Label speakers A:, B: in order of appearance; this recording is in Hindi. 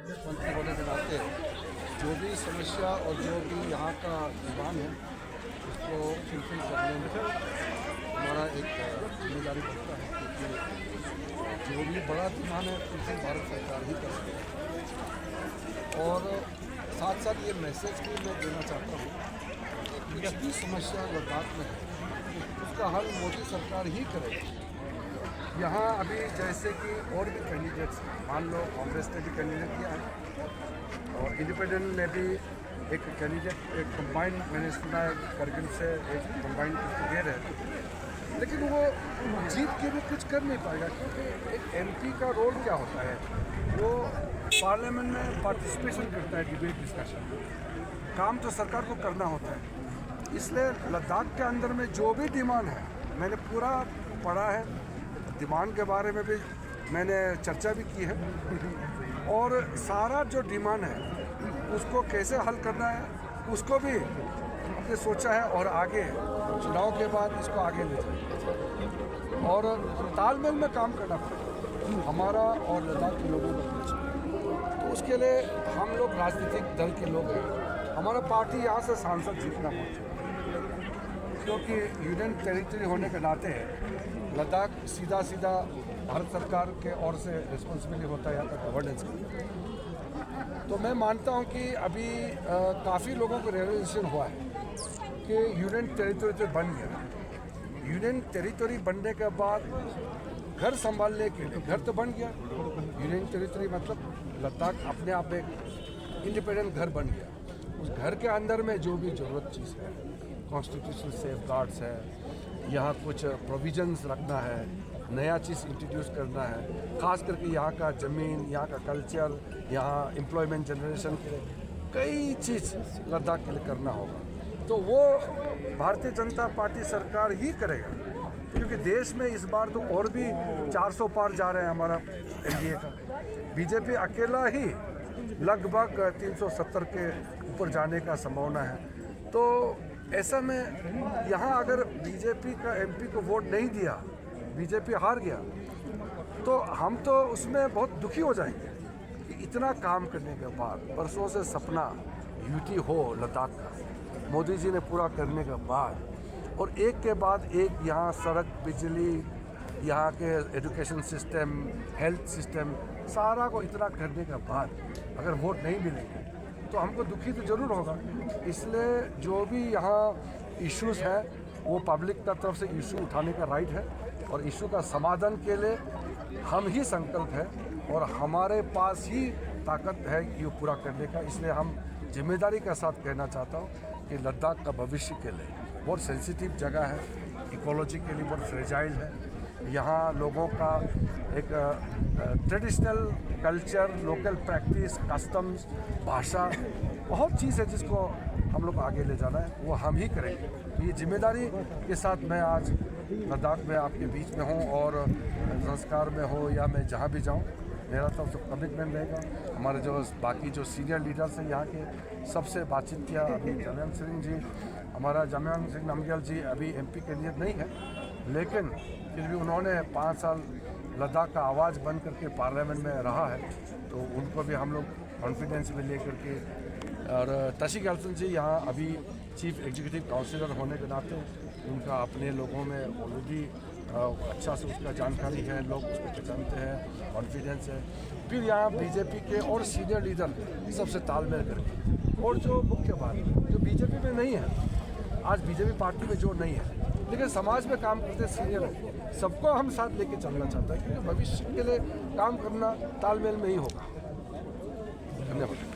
A: कैबिनेट मंत्री होने के नाते जो भी समस्या और जो भी यहाँ का डिमांड है उसको फुलफिल करने में हमारा एक जिम्मेदारी बनता है, क्योंकि जो भी बड़ा डिमांड है फुलफिल भारत सरकार ही कर सकती है। और साथ साथ ये मैसेज भी मैं देना चाहता हूँ कि कुछ भी समस्या लद्दाख में है उसका हल मोदी सरकार ही करेगी। यहाँ अभी जैसे कि और भी कैंडिडेट्स, मान लो कांग्रेस ने भी कैंडिडेट किया है और इंडिपेंडेंट ने भी एक कैंडिडेट, एक कंबाइंड, मैंने सुना है करगिल से एक कंबाइंड दे रहे हैं, लेकिन वो जीत के भी कुछ कर नहीं पाएगा, क्योंकि एक एमपी का रोल क्या होता है, वो पार्लियामेंट में पार्टिसिपेशन करता है, डिबेट डिस्कशन, काम तो सरकार को करना होता है। इसलिए लद्दाख के अंदर में जो भी डिमांड है मैंने पूरा पढ़ा है, डिमांड के बारे में भी मैंने चर्चा भी की है और सारा जो डिमांड है उसको कैसे हल करना है उसको भी हमने सोचा है और आगे चुनाव के बाद इसको आगे ले जाएंगे और तालमेल में काम करना पड़ेगा हमारा और लद्दाख के लोगों के बीच। तो उसके लिए हम लोग राजनीतिक दल के लोग हैं, हमारा पार्टी यहाँ से सांसद जीतना पहुँचे, क्योंकि यूनियन टेरिटरी होने के नाते लद्दाख सीधा भारत सरकार के ओर से रिस्पॉन्सिबिलिटी होता है यहाँ का गवर्नेंस का। तो मैं मानता हूँ कि अभी काफ़ी लोगों को रियलाइजेशन हुआ है कि यूनियन टेरिटरी तो बन गया। यूनियन टेरिटरी बनने के बाद घर संभालने के लिए घर तो बन गया, यूनियन टेरिटरी मतलब लद्दाख अपने आप एक इंडिपेंडेंट घर बन गया। उस घर के अंदर में जो भी ज़रूरत चीज़ है, कॉन्स्टिट्यूशनल सेफ गार्ड्स है, यहाँ कुछ प्रोविजंस रखना है, नया चीज़ इंट्रोड्यूस करना है, ख़ास करके यहाँ का ज़मीन, यहाँ का कल्चर, यहाँ एम्प्लॉयमेंट जनरेशन के लिए कई चीज़ लद्दाख के लिए करना होगा। तो वो भारतीय जनता पार्टी सरकार ही करेगा, क्योंकि देश में इस बार तो और भी 400 पार जा रहे हैं हमारा एनडीए का। बीजेपी अकेला ही लगभग 370 के ऊपर जाने का संभावना है। तो ऐसा में यहाँ अगर बीजेपी का एमपी को वोट नहीं दिया, बीजेपी हार गया, तो हम तो उसमें बहुत दुखी हो जाएंगे कि इतना काम करने के बाद, बरसों से सपना यूटी हो लद्दाख का, मोदी जी ने पूरा करने के बाद, और एक के बाद एक यहाँ सड़क, बिजली, यहाँ के एजुकेशन सिस्टम, हेल्थ सिस्टम, सारा को इतना करने के बाद अगर वोट नहीं मिलेंगे तो हमको दुखी तो ज़रूर होगा। इसलिए जो भी यहाँ इश्यूज़ हैं वो पब्लिक का तरफ से इशू उठाने का राइट है और इशू का समाधान के लिए हम ही संकल्प है और हमारे पास ही ताकत है कि वो पूरा करने का। इसलिए हम जिम्मेदारी के साथ कहना चाहता हूँ कि लद्दाख का भविष्य के लिए बहुत सेंसिटिव जगह है, इकोलॉजी के लिए बहुत फ्रेजाइल है। यहाँ लोगों का एक traditional culture, local practice, customs, भाषा, बहुत चीज़ है जिसको हम लोग आगे ले जाना है, वो हम ही करेंगे। तो ये जिम्मेदारी के साथ मैं आज लद्दाख में आपके बीच में हूँ और संस्कार में हो या मैं जहाँ भी जाऊँ, मेरा तो कमिटमेंट रहेगा। हमारे जो बाकी जो सीनियर लीडर्स हैं यहाँ के, सबसे बातचीत किया। अभी जाम्यांग सिंह जी, हमारा जाम्यांग सिंह नामग्याल जी अभी एमपी कैंडिडेट नहीं है, लेकिन फिर भी उन्होंने 5 साल लद्दाख का आवाज़ बन करके पार्लियामेंट में रहा है, तो उनको भी हम लोग कॉन्फिडेंस में ले करके। और तशी गैल्सन जी यहाँ अभी चीफ एग्जीक्यूटिव काउंसिलर होने के नाते उनका अपने लोगों में ऑलरेडी अच्छा से उसका जानकारी है, लोग उसको पहचानते हैं, कॉन्फिडेंस है। फिर यहाँ बीजेपी के और सीनियर लीडर सबसे तालमेल करके, और जो मुख्य बात जो बीजेपी में नहीं है, आज बीजेपी पार्टी में जो नहीं है लेकिन समाज में काम करते सीनियर है, सबको हम साथ लेके चलना चाहते हैं, क्योंकि भविष्य के लिए काम करना तालमेल में ही होगा। धन्यवाद।